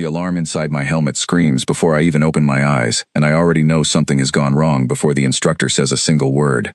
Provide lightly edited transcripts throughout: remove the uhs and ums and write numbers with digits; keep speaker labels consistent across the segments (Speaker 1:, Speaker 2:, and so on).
Speaker 1: The alarm inside my helmet screams before I even open my eyes, and I already know something has gone wrong before the instructor says a single word.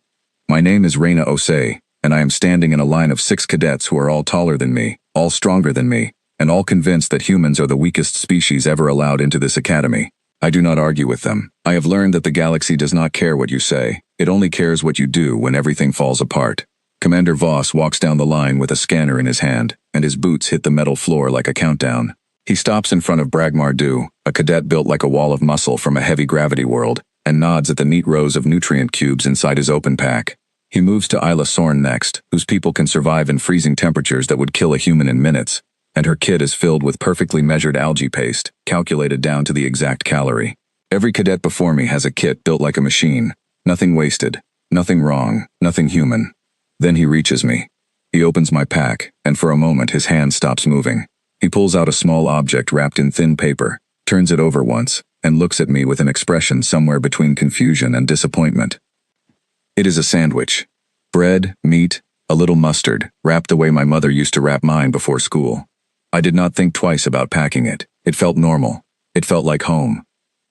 Speaker 1: My name is Reina Osei, and I am standing in a line of 6 cadets who are all taller than me, all stronger than me, and all convinced that humans are the weakest species ever allowed into this academy. I do not argue with them. I have learned that the galaxy does not care what you say. It only cares what you do when everything falls apart. Commander Voss walks down the line with a scanner in his hand, and his boots hit the metal floor like a countdown. He stops in front of Bragmar Du, a cadet built like a wall of muscle from a heavy gravity world, and nods at the neat rows of nutrient cubes inside his open pack. He moves to Isla Sorn next, whose people can survive in freezing temperatures that would kill a human in minutes, and her kit is filled with perfectly measured algae paste, calculated down to the exact calorie. Every cadet before me has a kit built like a machine. Nothing wasted, nothing wrong, nothing human. Then he reaches me. He opens my pack, and for a moment his hand stops moving. He pulls out a small object wrapped in thin paper, turns it over once, and looks at me with an expression somewhere between confusion and disappointment. It is a sandwich. Bread, meat, a little mustard, wrapped the way my mother used to wrap mine before school. I did not think twice about packing it. It felt normal. It felt like home.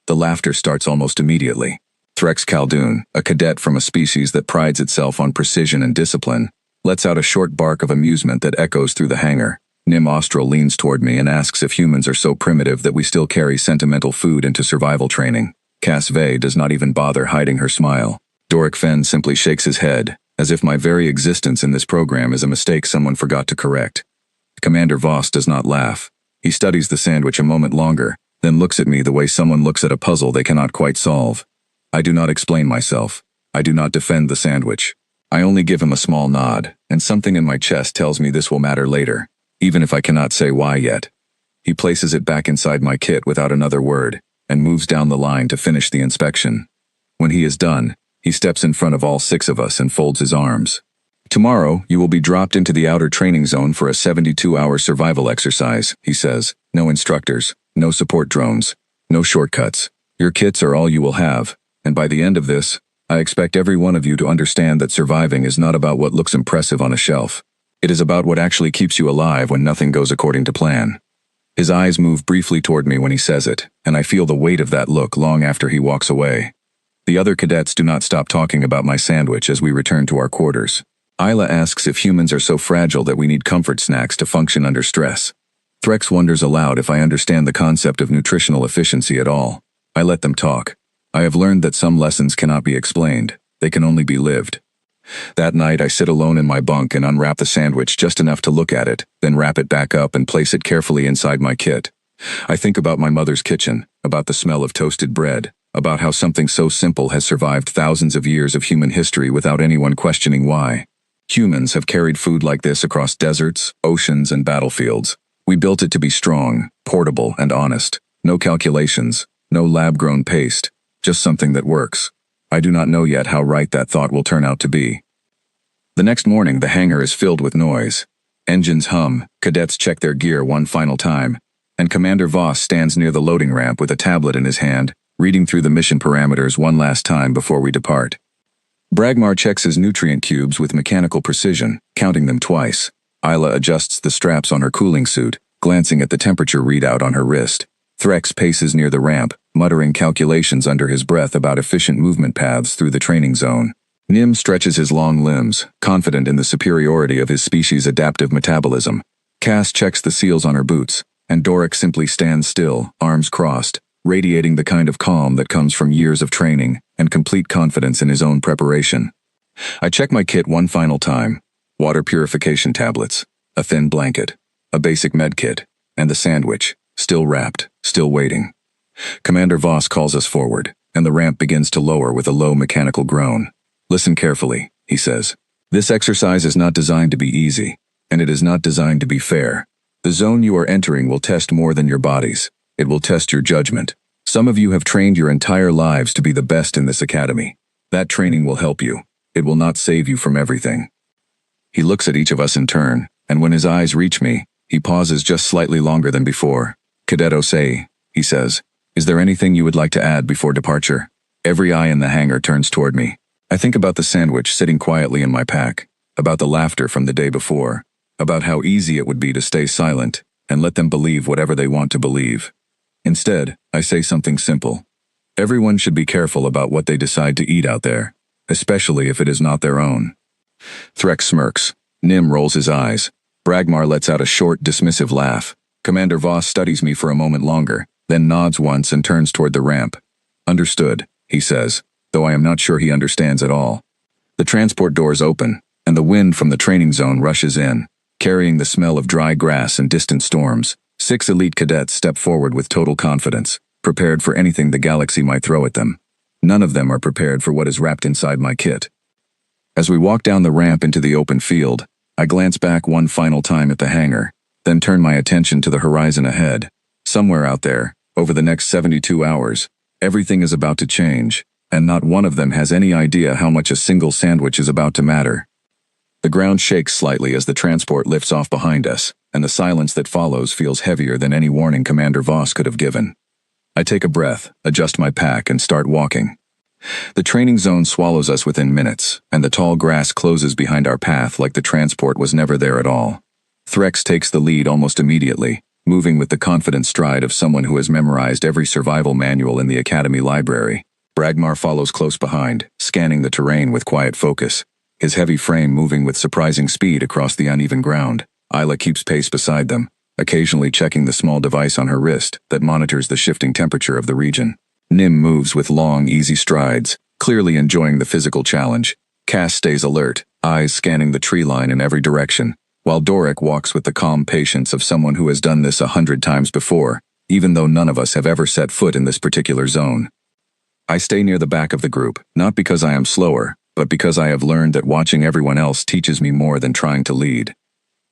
Speaker 1: The laughter starts almost immediately. Threx Khaldun, a cadet from a species that prides itself on precision and discipline, lets out a short bark of amusement that echoes through the hangar. Nim Austral leans toward me and asks if humans are so primitive that we still carry sentimental food into survival training. Cass Vey does not even bother hiding her smile. Doric Fen simply shakes his head, as if my very existence in this program is a mistake someone forgot to correct. Commander Voss does not laugh. He studies the sandwich a moment longer, then looks at me the way someone looks at a puzzle they cannot quite solve. I do not explain myself. I do not defend the sandwich. I only give him a small nod, and something in my chest tells me this will matter later, even if I cannot say why yet. He places it back inside my kit without another word, and moves down the line to finish the inspection. When he is done, he steps in front of all 6 of us and folds his arms. Tomorrow, you will be dropped into the outer training zone for a 72-hour survival exercise, he says. No instructors, no support drones, no shortcuts. Your kits are all you will have, and by the end of this, I expect every one of you to understand that surviving is not about what looks impressive on a shelf. It is about what actually keeps you alive when nothing goes according to plan. His eyes move briefly toward me when he says it, and I feel the weight of that look long after he walks away. The other cadets do not stop talking about my sandwich as we return to our quarters. Isla asks if humans are so fragile that we need comfort snacks to function under stress. Threx wonders aloud if I understand the concept of nutritional efficiency at all. I let them talk. I have learned that some lessons cannot be explained. They can only be lived. That night I sit alone in my bunk and unwrap the sandwich just enough to look at it, then wrap it back up and place it carefully inside my kit. I think about my mother's kitchen, about the smell of toasted bread, about how something so simple has survived thousands of years of human history without anyone questioning why. Humans have carried food like this across deserts, oceans, and battlefields. We built it to be strong, portable, and honest. No calculations, no lab-grown paste, just something that works. I do not know yet how right that thought will turn out to be. The next morning, the hangar is filled with noise. Engines hum, cadets check their gear one final time, and Commander Voss stands near the loading ramp with a tablet in his hand, reading through the mission parameters one last time before we depart. Bragmar checks his nutrient cubes with mechanical precision, counting them twice. Isla adjusts the straps on her cooling suit, glancing at the temperature readout on her wrist. Threx paces near the ramp, muttering calculations under his breath about efficient movement paths through the training zone. Nim stretches his long limbs, confident in the superiority of his species' adaptive metabolism. Cass checks the seals on her boots, and Doric simply stands still, arms crossed, radiating the kind of calm that comes from years of training and complete confidence in his own preparation. I check my kit one final time. Water purification tablets, a thin blanket, a basic med kit, and the sandwich, still wrapped, still waiting. Commander Voss calls us forward, and the ramp begins to lower with a low mechanical groan. Listen carefully, he says. This exercise is not designed to be easy, and it is not designed to be fair. The zone you are entering will test more than your bodies. It will test your judgment. Some of you have trained your entire lives to be the best in this academy. That training will help you. It will not save you from everything. He looks at each of us in turn, and when his eyes reach me, he pauses just slightly longer than before. Cadet Osei, he says, is there anything you would like to add before departure? Every eye in the hangar turns toward me. I think about the sandwich sitting quietly in my pack, about the laughter from the day before, about how easy it would be to stay silent and let them believe whatever they want to believe. Instead, I say something simple. Everyone should be careful about what they decide to eat out there, especially if it is not their own. Threx smirks. Nim rolls his eyes. Bragmar lets out a short, dismissive laugh. Commander Voss studies me for a moment longer, then nods once and turns toward the ramp. Understood, he says, though I am not sure he understands at all. The transport doors open, and the wind from the training zone rushes in, carrying the smell of dry grass and distant storms. 6 elite cadets step forward with total confidence, prepared for anything the galaxy might throw at them. None of them are prepared for what is wrapped inside my kit. As we walk down the ramp into the open field, I glance back one final time at the hangar, then turn my attention to the horizon ahead. Somewhere out there, over the next 72 hours, everything is about to change, and not one of them has any idea how much a single sandwich is about to matter. The ground shakes slightly as the transport lifts off behind us, and the silence that follows feels heavier than any warning Commander Voss could have given. I take a breath, adjust my pack, and start walking. The training zone swallows us within minutes, and the tall grass closes behind our path like the transport was never there at all. Threx takes the lead almost immediately, moving with the confident stride of someone who has memorized every survival manual in the Academy library. Bragmar follows close behind, scanning the terrain with quiet focus, his heavy frame moving with surprising speed across the uneven ground. Isla keeps pace beside them, occasionally checking the small device on her wrist that monitors the shifting temperature of the region. Nim moves with long, easy strides, clearly enjoying the physical challenge. Cass stays alert, eyes scanning the tree line in every direction, while Doric walks with the calm patience of someone who has done this 100 times before, even though none of us have ever set foot in this particular zone. I stay near the back of the group, not because I am slower, but because I have learned that watching everyone else teaches me more than trying to lead.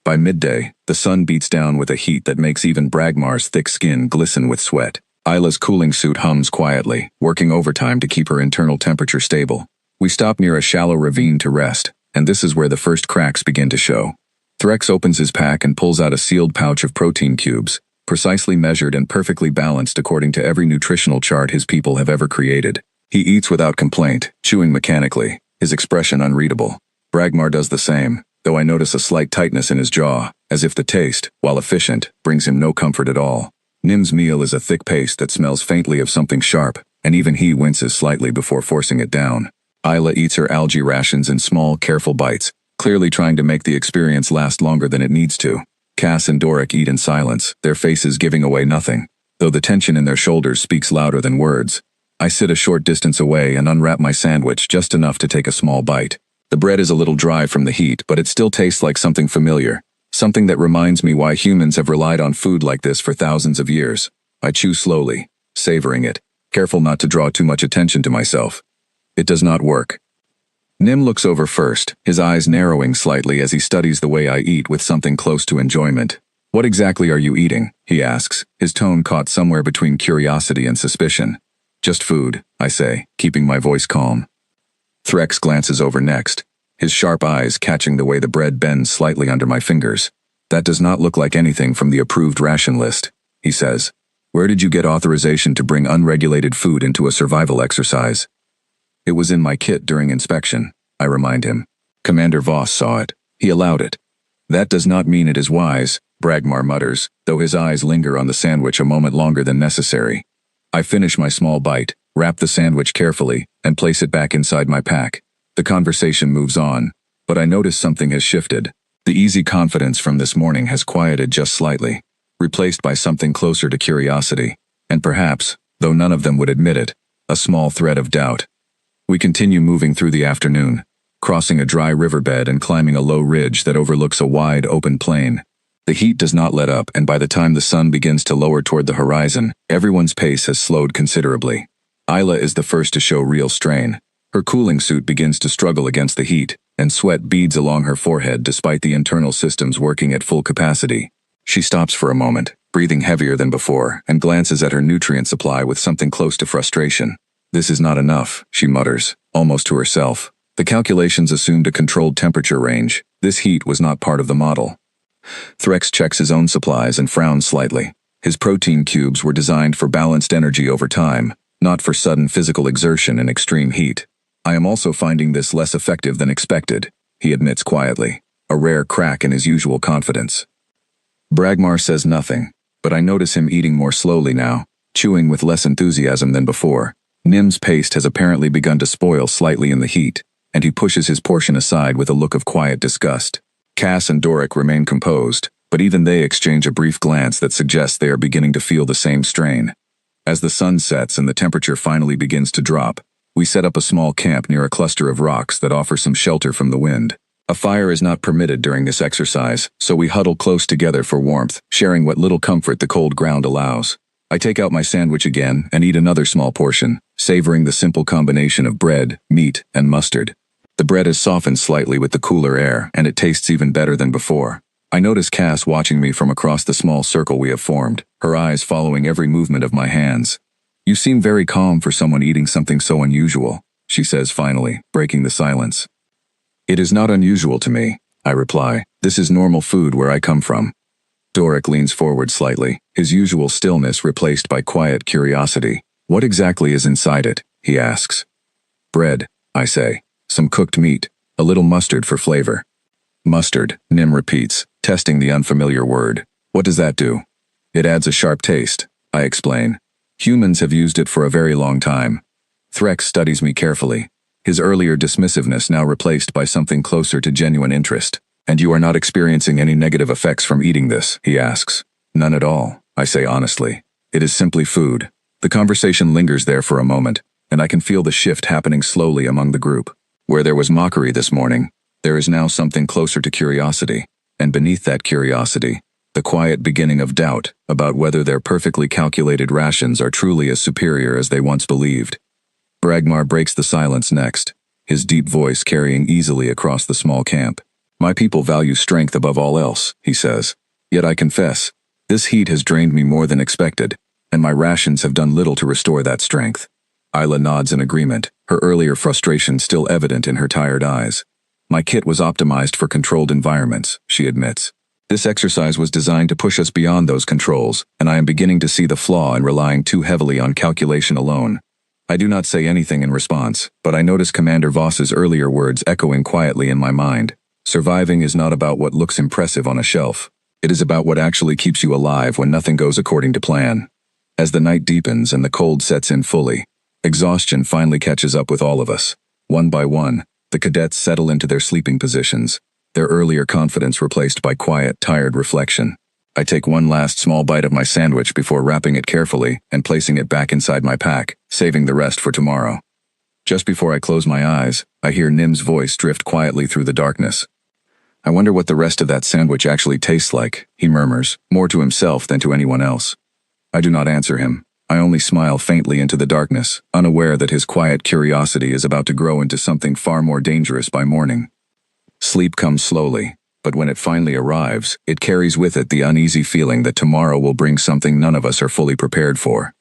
Speaker 1: By midday, the sun beats down with a heat that makes even Bragmar's thick skin glisten with sweat. Isla's cooling suit hums quietly, working overtime to keep her internal temperature stable. We stop near a shallow ravine to rest, and this is where the first cracks begin to show. Threx opens his pack and pulls out a sealed pouch of protein cubes, precisely measured and perfectly balanced according to every nutritional chart his people have ever created. He eats without complaint, chewing mechanically, his expression unreadable. Bragmar does the same, though I notice a slight tightness in his jaw, as if the taste, while efficient, brings him no comfort at all. Nim's meal is a thick paste that smells faintly of something sharp, and even he winces slightly before forcing it down. Isla eats her algae rations in small, careful bites, clearly trying to make the experience last longer than it needs to. Cass and Doric eat in silence, their faces giving away nothing, though the tension in their shoulders speaks louder than words. I sit a short distance away and unwrap my sandwich just enough to take a small bite. The bread is a little dry from the heat, but it still tastes like something familiar. Something that reminds me why humans have relied on food like this for thousands of years. I chew slowly, savoring it, careful not to draw too much attention to myself. It does not work. Nim looks over first, his eyes narrowing slightly as he studies the way I eat with something close to enjoyment. "What exactly are you eating?" he asks, his tone caught somewhere between curiosity and suspicion. "Just food," I say, keeping my voice calm. Threx glances over next, his sharp eyes catching the way the bread bends slightly under my fingers. "That does not look like anything from the approved ration list," he says. "Where did you get authorization to bring unregulated food into a survival exercise?" "It was in my kit during inspection," I remind him. "Commander Voss saw it. He allowed it." "That does not mean it is wise," Bragmar mutters, though his eyes linger on the sandwich a moment longer than necessary. I finish my small bite, wrap the sandwich carefully, and place it back inside my pack. The conversation moves on, but I notice something has shifted. The easy confidence from this morning has quieted just slightly, replaced by something closer to curiosity, and perhaps, though none of them would admit it, a small thread of doubt. We continue moving through the afternoon, crossing a dry riverbed and climbing a low ridge that overlooks a wide, open plain. The heat does not let up, and by the time the sun begins to lower toward the horizon, everyone's pace has slowed considerably. Isla is the first to show real strain. Her cooling suit begins to struggle against the heat, and sweat beads along her forehead despite the internal systems working at full capacity. She stops for a moment, breathing heavier than before, and glances at her nutrient supply with something close to frustration. "This is not enough," she mutters, almost to herself. The calculations assumed a controlled temperature range. This heat was not part of the model. Threx checks his own supplies and frowns slightly. His protein cubes were designed for balanced energy over time, not for sudden physical exertion in extreme heat. "I am also finding this less effective than expected," he admits quietly, a rare crack in his usual confidence. Bragmar says nothing, but I notice him eating more slowly now, chewing with less enthusiasm than before. Nim's paste has apparently begun to spoil slightly in the heat, and he pushes his portion aside with a look of quiet disgust. Cass and Doric remain composed, but even they exchange a brief glance that suggests they are beginning to feel the same strain. As the sun sets and the temperature finally begins to drop, we set up a small camp near a cluster of rocks that offer some shelter from the wind. A fire is not permitted during this exercise, so we huddle close together for warmth, sharing what little comfort the cold ground allows. I take out my sandwich again and eat another small portion, savoring the simple combination of bread, meat, and mustard. The bread is softened slightly with the cooler air, and it tastes even better than before. I notice Cass watching me from across the small circle we have formed, her eyes following every movement of my hands. "You seem very calm for someone eating something so unusual," she says finally, breaking the silence. "It is not unusual to me," I reply. "This is normal food where I come from." Doric leans forward slightly, his usual stillness replaced by quiet curiosity. "What exactly is inside it?" he asks. "Bread," I say. "Some cooked meat, a little mustard for flavor." "Mustard," Nim repeats, testing the unfamiliar word. "What does that do?" "It adds a sharp taste," I explain. "Humans have used it for a very long time." Threx studies me carefully, his earlier dismissiveness now replaced by something closer to genuine interest. "And you are not experiencing any negative effects from eating this?" he asks. "None at all," I say honestly. "It is simply food." The conversation lingers there for a moment, and I can feel the shift happening slowly among the group. Where there was mockery this morning, there is now something closer to curiosity, and beneath that curiosity, the quiet beginning of doubt about whether their perfectly calculated rations are truly as superior as they once believed. Bragmar breaks the silence next, his deep voice carrying easily across the small camp. "My people value strength above all else," he says. "Yet I confess, this heat has drained me more than expected, and my rations have done little to restore that strength." Isla nods in agreement, her earlier frustration still evident in her tired eyes. "My kit was optimized for controlled environments," she admits. "This exercise was designed to push us beyond those controls, and I am beginning to see the flaw in relying too heavily on calculation alone." I do not say anything in response, but I notice Commander Voss's earlier words echoing quietly in my mind. Surviving is not about what looks impressive on a shelf. It is about what actually keeps you alive when nothing goes according to plan. As the night deepens and the cold sets in fully, exhaustion finally catches up with all of us. One by one, the cadets settle into their sleeping positions, their earlier confidence replaced by quiet, tired reflection. I take one last small bite of my sandwich before wrapping it carefully and placing it back inside my pack, saving the rest for tomorrow. Just before I close my eyes, I hear Nim's voice drift quietly through the darkness. "I wonder what the rest of that sandwich actually tastes like," he murmurs, more to himself than to anyone else. I do not answer him. I only smile faintly into the darkness, unaware that his quiet curiosity is about to grow into something far more dangerous by morning. Sleep comes slowly, but when it finally arrives, it carries with it the uneasy feeling that tomorrow will bring something none of us are fully prepared for.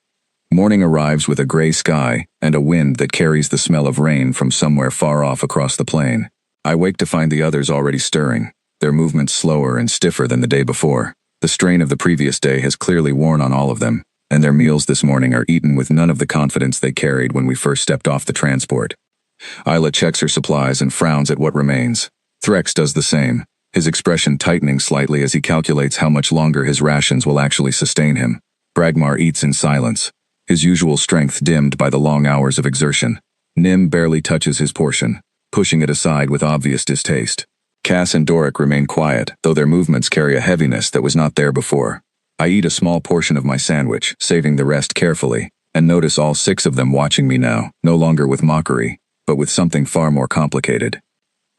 Speaker 1: Morning arrives with a gray sky and a wind that carries the smell of rain from somewhere far off across the plain. I wake to find the others already stirring, their movements slower and stiffer than the day before. The strain of the previous day has clearly worn on all of them, and their meals this morning are eaten with none of the confidence they carried when we first stepped off the transport. Isla checks her supplies and frowns at what remains. Threx does the same, his expression tightening slightly as he calculates how much longer his rations will actually sustain him. Bragmar eats in silence, his usual strength dimmed by the long hours of exertion. Nim barely touches his portion, pushing it aside with obvious distaste. Cass and Doric remain quiet, though their movements carry a heaviness that was not there before. I eat a small portion of my sandwich, saving the rest carefully, and notice all 6 of them watching me now, no longer with mockery, but with something far more complicated.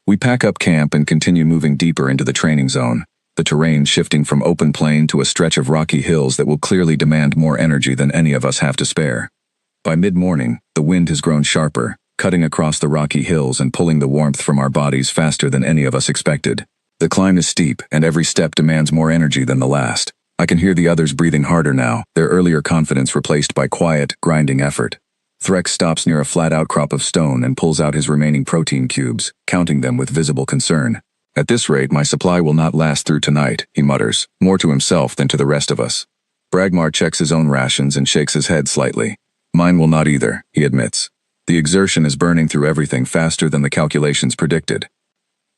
Speaker 1: We pack up camp and continue moving deeper into the training zone, the terrain shifting from open plain to a stretch of rocky hills that will clearly demand more energy than any of us have to spare. By mid-morning, the wind has grown sharper, cutting across the rocky hills and pulling the warmth from our bodies faster than any of us expected. The climb is steep, and every step demands more energy than the last. I can hear the others breathing harder now, their earlier confidence replaced by quiet, grinding effort. Threx stops near a flat outcrop of stone and pulls out his remaining protein cubes, counting them with visible concern. "At this rate, my supply will not last through tonight," he mutters, more to himself than to the rest of us. Bragmar checks his own rations and shakes his head slightly. "Mine will not either," he admits. "The exertion is burning through everything faster than the calculations predicted."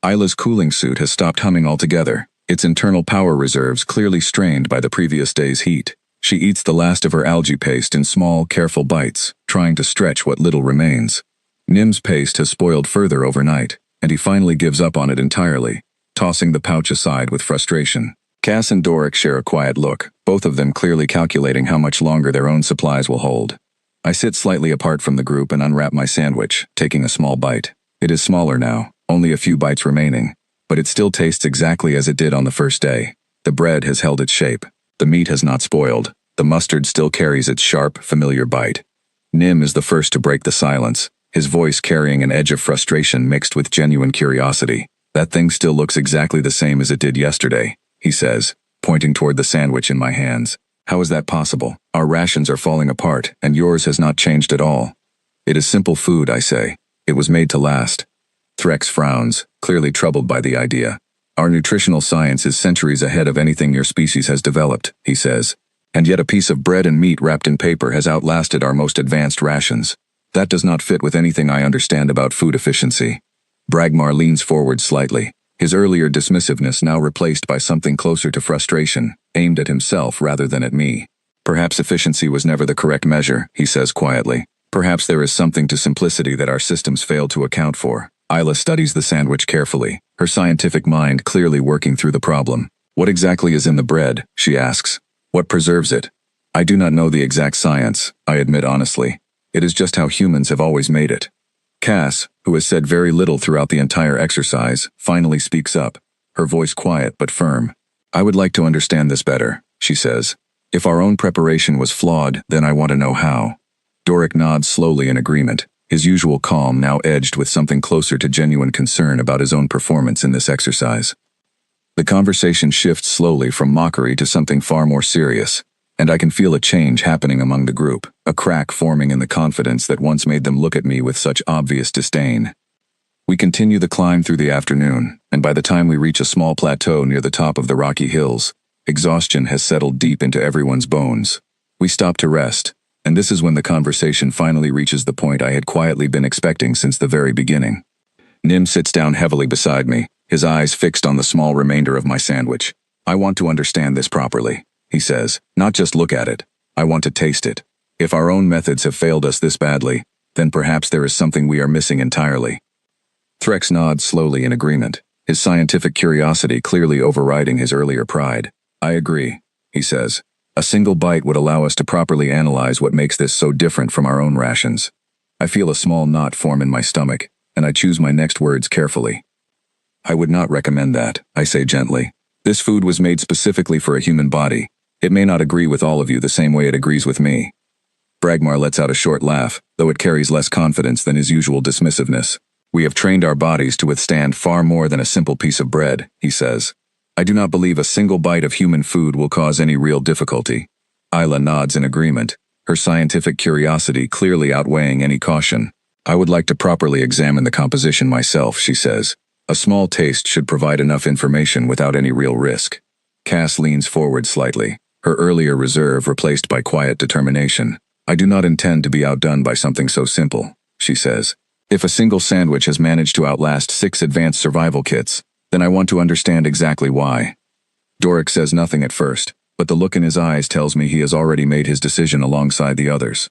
Speaker 1: Isla's cooling suit has stopped humming altogether, its internal power reserves clearly strained by the previous day's heat. She eats the last of her algae paste in small, careful bites, trying to stretch what little remains. Nim's paste has spoiled further overnight, and he finally gives up on it entirely, tossing the pouch aside with frustration. Cass and Doric share a quiet look, both of them clearly calculating how much longer their own supplies will hold. I sit slightly apart from the group and unwrap my sandwich, taking a small bite. It is smaller now, only a few bites remaining, but it still tastes exactly as it did on the first day. The bread has held its shape. The meat has not spoiled. The mustard still carries its sharp, familiar bite. Nim is the first to break the silence, his voice carrying an edge of frustration mixed with genuine curiosity. "That thing still looks exactly the same as it did yesterday," he says, pointing toward the sandwich in my hands. "How is that possible? Our rations are falling apart, and yours has not changed at all." "It is simple food," I say. "It was made to last." Threx frowns, clearly troubled by the idea. "Our nutritional science is centuries ahead of anything your species has developed," he says. "And yet a piece of bread and meat wrapped in paper has outlasted our most advanced rations. That does not fit with anything I understand about food efficiency." Bragmar leans forward slightly, his earlier dismissiveness now replaced by something closer to frustration, aimed at himself rather than at me. "Perhaps efficiency was never the correct measure," he says quietly. "Perhaps there is something to simplicity that our systems fail to account for." Isla studies the sandwich carefully, her scientific mind clearly working through the problem. "What exactly is in the bread?" she asks. "What preserves it?" "I do not know the exact science," I admit honestly. "It is just how humans have always made it." Cass, who has said very little throughout the entire exercise, finally speaks up, her voice quiet but firm. "I would like to understand this better," she says. "If our own preparation was flawed, then I want to know how." Doric nods slowly in agreement, his usual calm now edged with something closer to genuine concern about his own performance in this exercise. The conversation shifts slowly from mockery to something far more serious, and I can feel a change happening among the group, a crack forming in the confidence that once made them look at me with such obvious disdain. We continue the climb through the afternoon, and by the time we reach a small plateau near the top of the rocky hills, exhaustion has settled deep into everyone's bones. We stop to rest, and this is when the conversation finally reaches the point I had quietly been expecting since the very beginning. Nim sits down heavily beside me, his eyes fixed on the small remainder of my sandwich. "I want to understand this properly," he says. "Not just look at it. I want to taste it. If our own methods have failed us this badly, then perhaps there is something we are missing entirely." Threx nods slowly in agreement, his scientific curiosity clearly overriding his earlier pride. "I agree," he says. "A single bite would allow us to properly analyze what makes this so different from our own rations." I feel a small knot form in my stomach, and I choose my next words carefully. "I would not recommend that," I say gently. "This food was made specifically for a human body. It may not agree with all of you the same way it agrees with me." Bragmar lets out a short laugh, though it carries less confidence than his usual dismissiveness. "We have trained our bodies to withstand far more than a simple piece of bread," he says. "I do not believe a single bite of human food will cause any real difficulty." Isla nods in agreement, her scientific curiosity clearly outweighing any caution. "I would like to properly examine the composition myself," she says. "A small taste should provide enough information without any real risk." Cass leans forward slightly, her earlier reserve replaced by quiet determination. "I do not intend to be outdone by something so simple," she says. "If a single sandwich has managed to outlast 6 advanced survival kits, then I want to understand exactly why." Doric says nothing at first, but the look in his eyes tells me he has already made his decision alongside the others.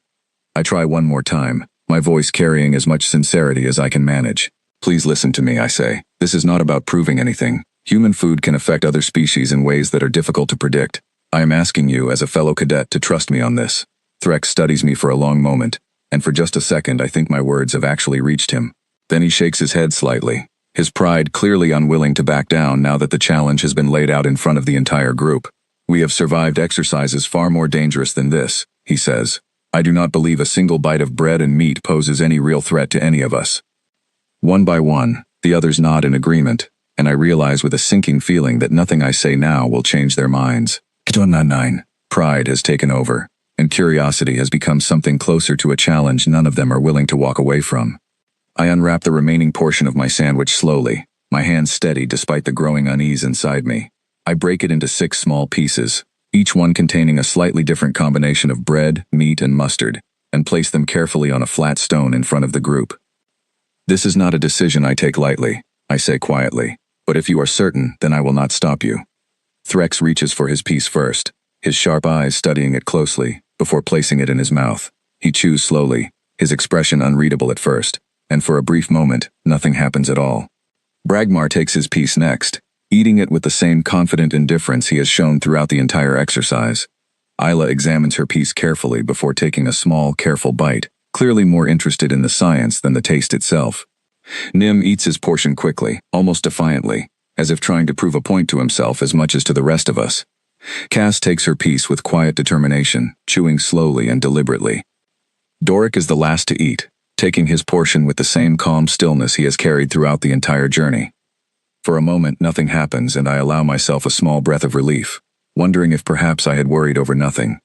Speaker 1: I try one more time, my voice carrying as much sincerity as I can manage. "Please listen to me," I say. "This is not about proving anything. Human food can affect other species in ways that are difficult to predict. I am asking you as a fellow cadet to trust me on this." Threx studies me for a long moment, and for just a second I think my words have actually reached him. Then he shakes his head slightly, his pride clearly unwilling to back down now that the challenge has been laid out in front of the entire group. "We have survived exercises far more dangerous than this," he says. "I do not believe a single bite of bread and meat poses any real threat to any of us." One by one, the others nod in agreement, and I realize with a sinking feeling that nothing I say now will change their minds. Pride has taken over, and curiosity has become something closer to a challenge none of them are willing to walk away from. I unwrap the remaining portion of my sandwich slowly, my hands steady despite the growing unease inside me. I break it into 6 small pieces, each one containing a slightly different combination of bread, meat, and mustard, and place them carefully on a flat stone in front of the group. "This is not a decision I take lightly," I say quietly, "but if you are certain, then I will not stop you." Threx reaches for his piece first, his sharp eyes studying it closely, before placing it in his mouth. He chews slowly, his expression unreadable at first, and for a brief moment, nothing happens at all. Bragmar takes his piece next, eating it with the same confident indifference he has shown throughout the entire exercise. Isla examines her piece carefully before taking a small, careful bite, clearly more interested in the science than the taste itself. Nim eats his portion quickly, almost defiantly, as if trying to prove a point to himself as much as to the rest of us. Cass takes her piece with quiet determination, chewing slowly and deliberately. Doric is the last to eat, taking his portion with the same calm stillness he has carried throughout the entire journey. For a moment, nothing happens, and I allow myself a small breath of relief, wondering if perhaps I had worried over nothing.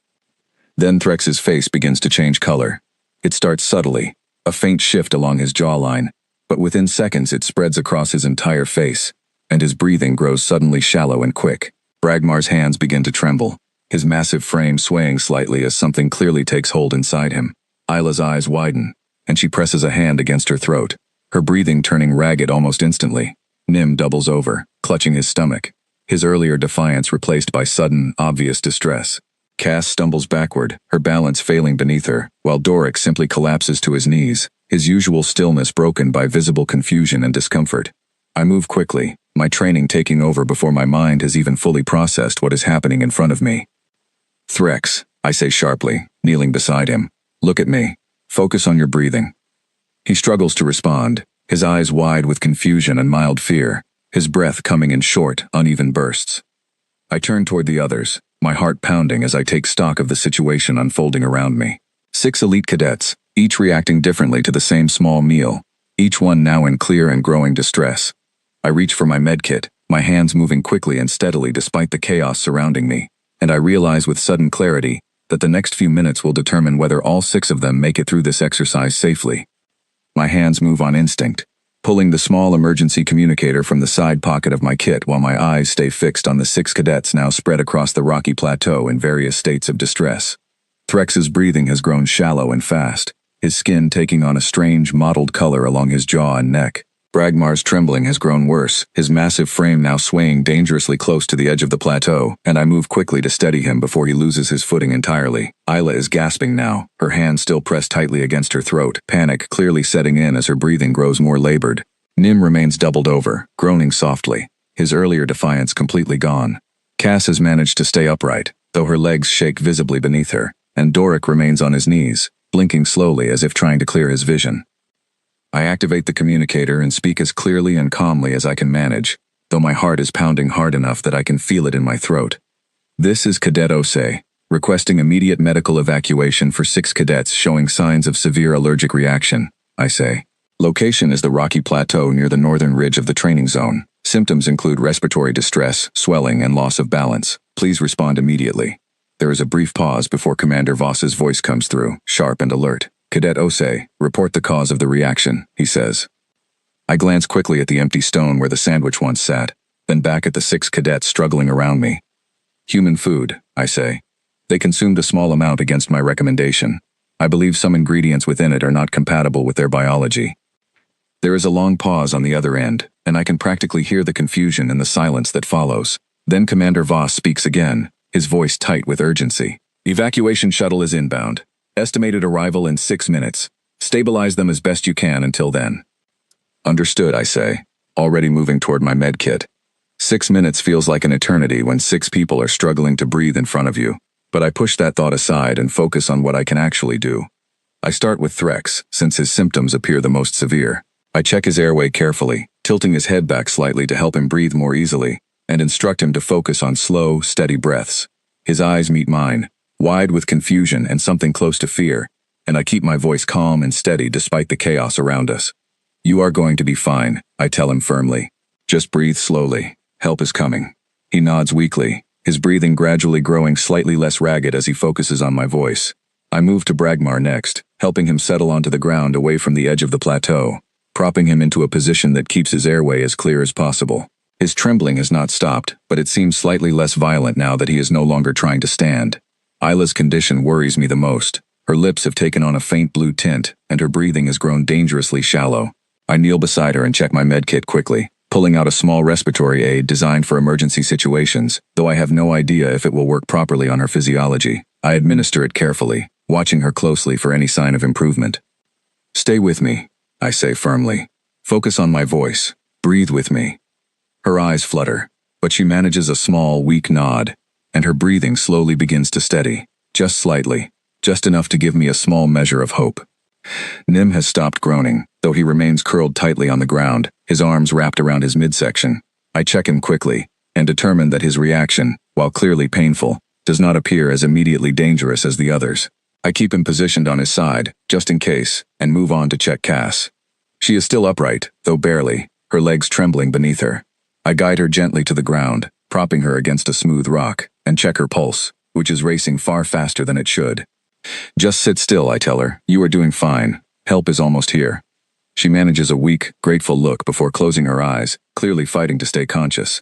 Speaker 1: Then Threx's face begins to change color. It starts subtly, a faint shift along his jawline, but within seconds it spreads across his entire face, and his breathing grows suddenly shallow and quick. Bragmar's hands begin to tremble, his massive frame swaying slightly as something clearly takes hold inside him. Isla's eyes widen, and she presses a hand against her throat, her breathing turning ragged almost instantly. Nim doubles over, clutching his stomach, his earlier defiance replaced by sudden, obvious distress. Cass stumbles backward, her balance failing beneath her, while Doric simply collapses to his knees, his usual stillness broken by visible confusion and discomfort. I move quickly, my training taking over before my mind has even fully processed what is happening in front of me. "Threx," I say sharply, kneeling beside him. "Look at me. Focus on your breathing." He struggles to respond, his eyes wide with confusion and mild fear, his breath coming in short, uneven bursts. I turn toward the others, my heart pounding as I take stock of the situation unfolding around me. 6 elite cadets, each reacting differently to the same small meal, each one now in clear and growing distress. I reach for my medkit, my hands moving quickly and steadily despite the chaos surrounding me, and I realize with sudden clarity that the next few minutes will determine whether all 6 of them make it through this exercise safely. My hands move on instinct, pulling the small emergency communicator from the side pocket of my kit while my eyes stay fixed on the 6 cadets now spread across the rocky plateau in various states of distress. Threx's breathing has grown shallow and fast, his skin taking on a strange, mottled color along his jaw and neck. Bragmar's trembling has grown worse, his massive frame now swaying dangerously close to the edge of the plateau, and I move quickly to steady him before he loses his footing entirely. Isla is gasping now, her hand still pressed tightly against her throat, panic clearly setting in as her breathing grows more labored. Nim remains doubled over, groaning softly, his earlier defiance completely gone. Cass has managed to stay upright, though her legs shake visibly beneath her, and Doric remains on his knees, blinking slowly as if trying to clear his vision. I activate the communicator and speak as clearly and calmly as I can manage, though my heart is pounding hard enough that I can feel it in my throat. "This is Cadet Osei, requesting immediate medical evacuation for 6 cadets showing signs of severe allergic reaction," I say. Location is the rocky plateau near the northern ridge of the training zone. Symptoms include respiratory distress, swelling, and loss of balance. Please respond immediately. There is a brief pause before Commander Voss's voice comes through, sharp and alert. "Cadet Osei, report the cause of the reaction," he says. I glance quickly at the empty stone where the sandwich once sat, then back at the 6 cadets struggling around me. "Human food," I say. "They consumed a small amount against my recommendation. I believe some ingredients within it are not compatible with their biology." There is a long pause on the other end, and I can practically hear the confusion and the silence that follows. Then Commander Voss speaks again, his voice tight with urgency. "Evacuation shuttle is inbound. Estimated arrival in 6 minutes. Stabilize them as best you can until then." "Understood," I say, already moving toward my med kit. 6 minutes feels like an eternity when 6 people are struggling to breathe in front of you, but I push that thought aside and focus on what I can actually do. I start with Threx, since his symptoms appear the most severe. I check his airway carefully, tilting his head back slightly to help him breathe more easily, and instruct him to focus on slow, steady breaths. His eyes meet mine, wide with confusion and something close to fear, and I keep my voice calm and steady despite the chaos around us. "You are going to be fine," I tell him firmly. "Just breathe slowly. Help is coming." He nods weakly, his breathing gradually growing slightly less ragged as he focuses on my voice. I move to Bragmar next, helping him settle onto the ground away from the edge of the plateau, propping him into a position that keeps his airway as clear as possible. His trembling has not stopped, but it seems slightly less violent now that he is no longer trying to stand. Isla's condition worries me the most. Her lips have taken on a faint blue tint, and her breathing has grown dangerously shallow. I kneel beside her and check my medkit quickly, pulling out a small respiratory aid designed for emergency situations, though I have no idea if it will work properly on her physiology. I administer it carefully, watching her closely for any sign of improvement. "Stay with me," I say firmly. "Focus on my voice. Breathe with me." Her eyes flutter, but she manages a small, weak nod, and her breathing slowly begins to steady, just slightly, just enough to give me a small measure of hope. Nim has stopped groaning, though he remains curled tightly on the ground, his arms wrapped around his midsection. I check him quickly, and determine that his reaction, while clearly painful, does not appear as immediately dangerous as the others. I keep him positioned on his side, just in case, and move on to check Cass. She is still upright, though barely, her legs trembling beneath her. I guide her gently to the ground, propping her against a smooth rock, and check her pulse, which is racing far faster than it should. "Just sit still," I tell her. "You are doing fine. Help is almost here." She manages a weak, grateful look before closing her eyes, clearly fighting to stay conscious.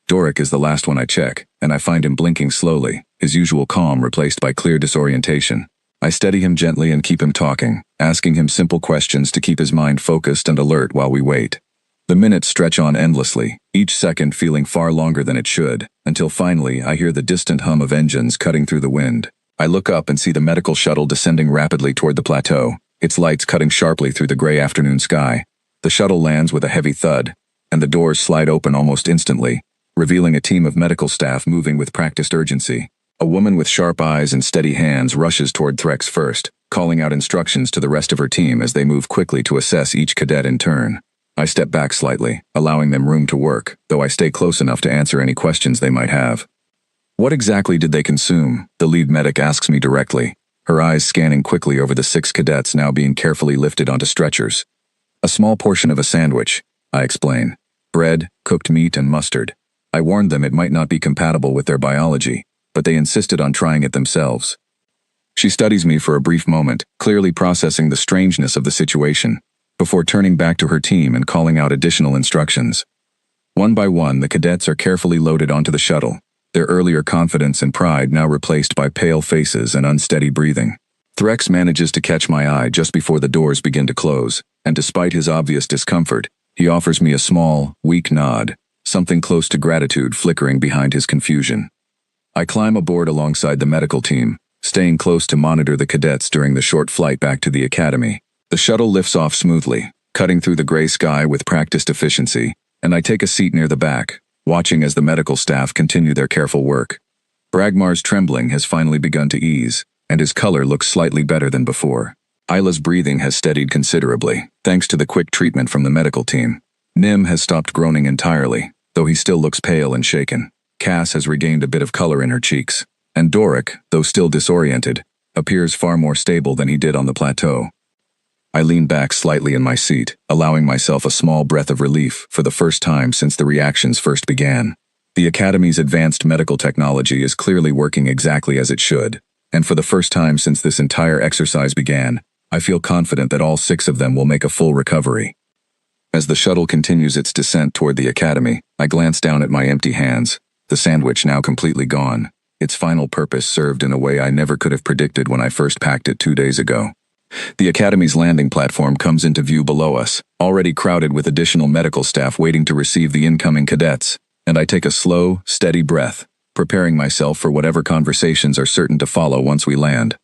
Speaker 1: Doric is the last one I check, and I find him blinking slowly, his usual calm replaced by clear disorientation. I steady him gently and keep him talking, asking him simple questions to keep his mind focused and alert while we wait. The minutes stretch on endlessly, each second feeling far longer than it should, until finally I hear the distant hum of engines cutting through the wind. I look up and see the medical shuttle descending rapidly toward the plateau, its lights cutting sharply through the gray afternoon sky. The shuttle lands with a heavy thud, and the doors slide open almost instantly, revealing a team of medical staff moving with practiced urgency. A woman with sharp eyes and steady hands rushes toward Threx first, calling out instructions to the rest of her team as they move quickly to assess each cadet in turn. I step back slightly, allowing them room to work, though I stay close enough to answer any questions they might have. "What exactly did they consume?" the lead medic asks me directly, her eyes scanning quickly over the 6 cadets now being carefully lifted onto stretchers. "A small portion of a sandwich," I explain. "Bread, cooked meat, and mustard. I warned them it might not be compatible with their biology, but they insisted on trying it themselves." She studies me for a brief moment, clearly processing the strangeness of the situation, before turning back to her team and calling out additional instructions. One by one, the cadets are carefully loaded onto the shuttle, their earlier confidence and pride now replaced by pale faces and unsteady breathing. Threx manages to catch my eye just before the doors begin to close, and despite his obvious discomfort, he offers me a small, weak nod, something close to gratitude flickering behind his confusion. I climb aboard alongside the medical team, staying close to monitor the cadets during the short flight back to the academy. The shuttle lifts off smoothly, cutting through the gray sky with practiced efficiency, and I take a seat near the back, watching as the medical staff continue their careful work. Bragmar's trembling has finally begun to ease, and his color looks slightly better than before. Isla's breathing has steadied considerably, thanks to the quick treatment from the medical team. Nim has stopped groaning entirely, though he still looks pale and shaken. Cass has regained a bit of color in her cheeks, and Doric, though still disoriented, appears far more stable than he did on the plateau. I lean back slightly in my seat, allowing myself a small breath of relief for the first time since the reactions first began. The Academy's advanced medical technology is clearly working exactly as it should, and for the first time since this entire exercise began, I feel confident that all 6 of them will make a full recovery. As the shuttle continues its descent toward the Academy, I glance down at my empty hands, the sandwich now completely gone, its final purpose served in a way I never could have predicted when I first packed it 2 days ago. The Academy's landing platform comes into view below us, already crowded with additional medical staff waiting to receive the incoming cadets, and I take a slow, steady breath, preparing myself for whatever conversations are certain to follow once we land.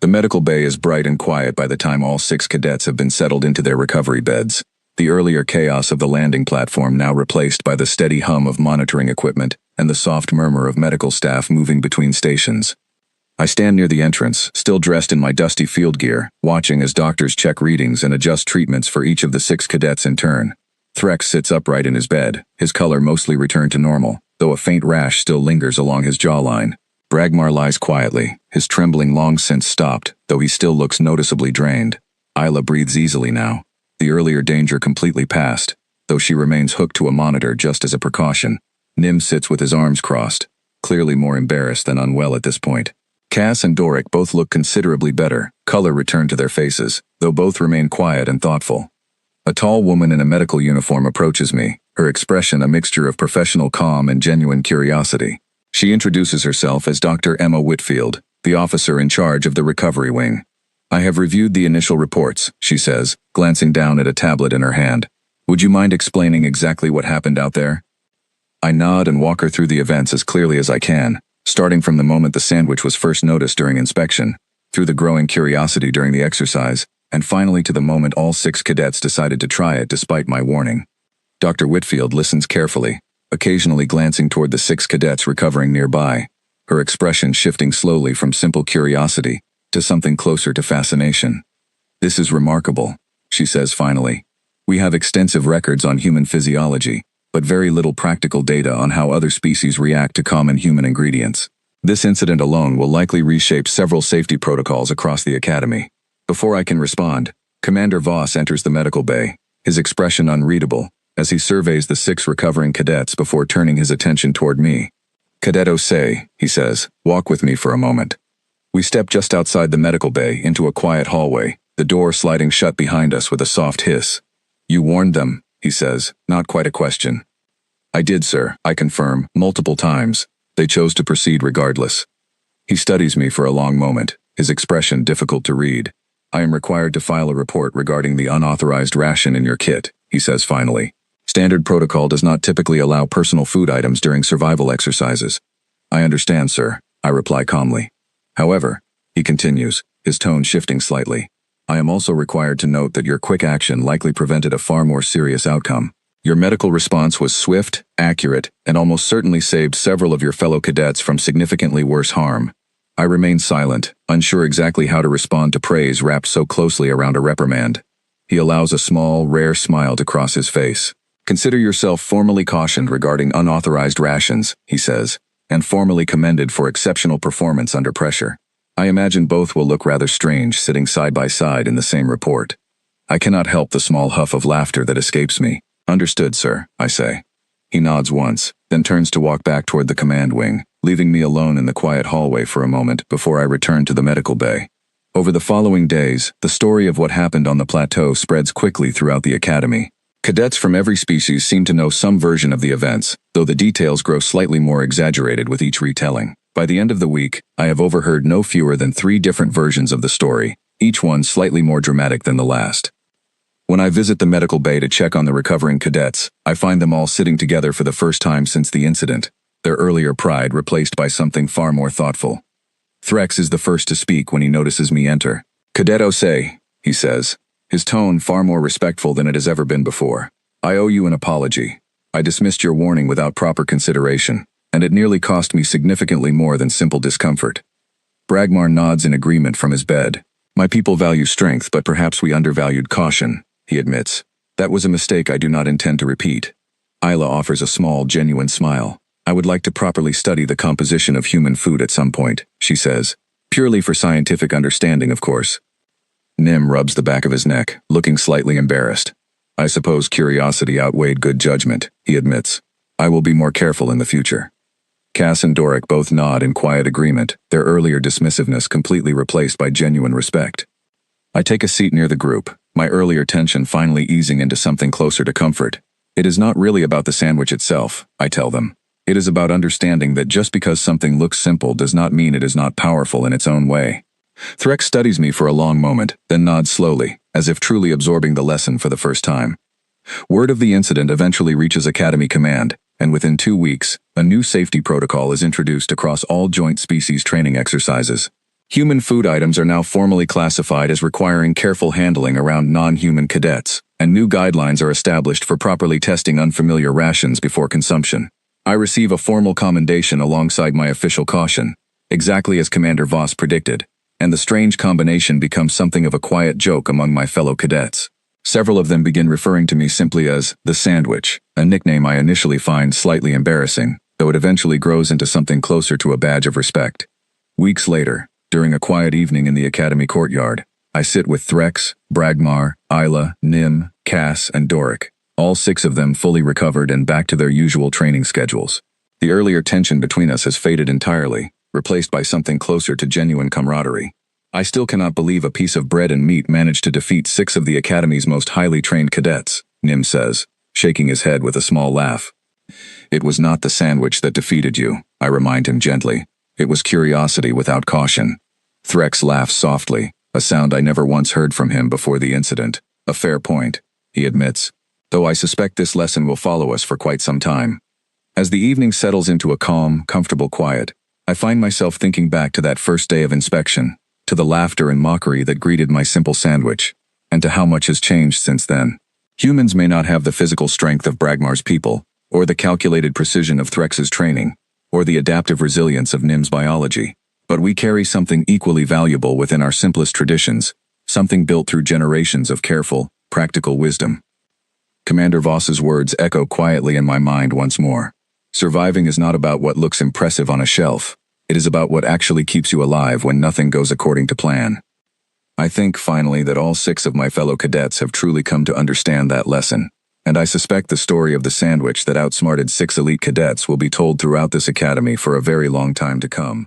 Speaker 1: The medical bay is bright and quiet by the time all 6 cadets have been settled into their recovery beds, the earlier chaos of the landing platform now replaced by the steady hum of monitoring equipment and the soft murmur of medical staff moving between stations. I stand near the entrance, still dressed in my dusty field gear, watching as doctors check readings and adjust treatments for each of the 6 cadets in turn. Threx sits upright in his bed, his color mostly returned to normal, though a faint rash still lingers along his jawline. Bragmar lies quietly, his trembling long since stopped, though he still looks noticeably drained. Isla breathes easily now, the earlier danger completely past, though she remains hooked to a monitor just as a precaution. Nim sits with his arms crossed, clearly more embarrassed than unwell at this point. Cass and Doric both look considerably better, color returned to their faces, though both remain quiet and thoughtful. A tall woman in a medical uniform approaches me, her expression a mixture of professional calm and genuine curiosity. She introduces herself as Dr. Emma Whitfield, the officer in charge of the recovery wing. "I have reviewed the initial reports," she says, glancing down at a tablet in her hand. Would you mind explaining exactly what happened out there? I nod and walk her through the events as clearly as I can, starting from the moment the sandwich was first noticed during inspection, through the growing curiosity during the exercise, and finally to the moment all 6 cadets decided to try it despite my warning. Dr. Whitfield listens carefully, occasionally glancing toward the 6 cadets recovering nearby, her expression shifting slowly from simple curiosity to something closer to fascination. "This is remarkable," she says finally. "We have extensive records on human physiology, but very little practical data on how other species react to common human ingredients. This incident alone will likely reshape several safety protocols across the academy." Before I can respond, Commander Voss enters the medical bay, his expression unreadable, as he surveys the 6 recovering cadets before turning his attention toward me. "Cadet Osei," he says, "walk with me for a moment." We step just outside the medical bay into a quiet hallway, the door sliding shut behind us with a soft hiss. "You warned them," he says, not quite a question. "I did, sir," I confirm, multiple times. They chose to proceed regardless. He studies me for a long moment, his expression difficult to read. "I am required to file a report regarding the unauthorized ration in your kit," he says finally. "Standard protocol does not typically allow personal food items during survival exercises." "I understand, sir," I reply calmly. "However," he continues, his tone shifting slightly, "I am also required to note that your quick action likely prevented a far more serious outcome. Your medical response was swift, accurate, and almost certainly saved several of your fellow cadets from significantly worse harm." I remain silent, unsure exactly how to respond to praise wrapped so closely around a reprimand. He allows a small, rare smile to cross his face. "Consider yourself formally cautioned regarding unauthorized rations," he says, "and formally commended for exceptional performance under pressure." I imagine both will look rather strange sitting side by side in the same report. I cannot help the small huff of laughter that escapes me. "Understood, sir," I say. He nods once, then turns to walk back toward the command wing, leaving me alone in the quiet hallway for a moment before I return to the medical bay. Over the following days, the story of what happened on the plateau spreads quickly throughout the academy. Cadets from every species seem to know some version of the events, though the details grow slightly more exaggerated with each retelling. By the end of the week, I have overheard no fewer than 3 different versions of the story, each one slightly more dramatic than the last. When I visit the medical bay to check on the recovering cadets, I find them all sitting together for the first time since the incident, their earlier pride replaced by something far more thoughtful. Threx is the first to speak when he notices me enter. "Cadet Osei," he says, his tone far more respectful than it has ever been before. "I owe you an apology. I dismissed your warning without proper consideration, and it nearly cost me significantly more than simple discomfort." Bragmar nods in agreement from his bed. "My people value strength, but perhaps we undervalued caution," he admits. "That was a mistake I do not intend to repeat." Isla offers a small, genuine smile. "I would like to properly study the composition of human food at some point," she says. "Purely for scientific understanding, of course." Nim rubs the back of his neck, looking slightly embarrassed. "I suppose curiosity outweighed good judgment," he admits. "I will be more careful in the future." Cass and Doric both nod in quiet agreement, their earlier dismissiveness completely replaced by genuine respect. I take a seat near the group, my earlier tension finally easing into something closer to comfort. "It is not really about the sandwich itself," I tell them. "It is about understanding that just because something looks simple does not mean it is not powerful in its own way." Threx studies me for a long moment, then nods slowly, as if truly absorbing the lesson for the first time. Word of the incident eventually reaches Academy Command, and within 2 weeks, a new safety protocol is introduced across all joint species training exercises. Human food items are now formally classified as requiring careful handling around non-human cadets, and new guidelines are established for properly testing unfamiliar rations before consumption. I receive a formal commendation alongside my official caution, exactly as Commander Voss predicted, and the strange combination becomes something of a quiet joke among my fellow cadets. Several of them begin referring to me simply as the Sandwich, a nickname I initially find slightly embarrassing, though it eventually grows into something closer to a badge of respect. Weeks later, during a quiet evening in the Academy courtyard, I sit with Threx, Bragmar, Isla, Nim, Cass, and Doric, all 6 of them fully recovered and back to their usual training schedules. The earlier tension between us has faded entirely, replaced by something closer to genuine camaraderie. I still cannot believe a piece of bread and meat managed to defeat 6 of the Academy's most highly trained cadets, Nim says, shaking his head with a small laugh. "It was not the sandwich that defeated you," I remind him gently. "It was curiosity without caution." Threx laughs softly, a sound I never once heard from him before the incident. "A fair point," he admits. though I suspect this lesson will follow us for quite some time. As the evening settles into a calm, comfortable quiet, I find myself thinking back to that first day of inspection, to the laughter and mockery that greeted my simple sandwich, and to how much has changed since then. Humans may not have the physical strength of Bragmar's people, or the calculated precision of Threx's training, or the adaptive resilience of Nim's biology, but we carry something equally valuable within our simplest traditions, something built through generations of careful, practical wisdom. Commander Voss's words echo quietly in my mind once more. Surviving is not about what looks impressive on a shelf. It is about what actually keeps you alive when nothing goes according to plan. I think, finally, that all 6 of my fellow cadets have truly come to understand that lesson, and I suspect the story of the sandwich that outsmarted 6 elite cadets will be told throughout this academy for a very long time to come.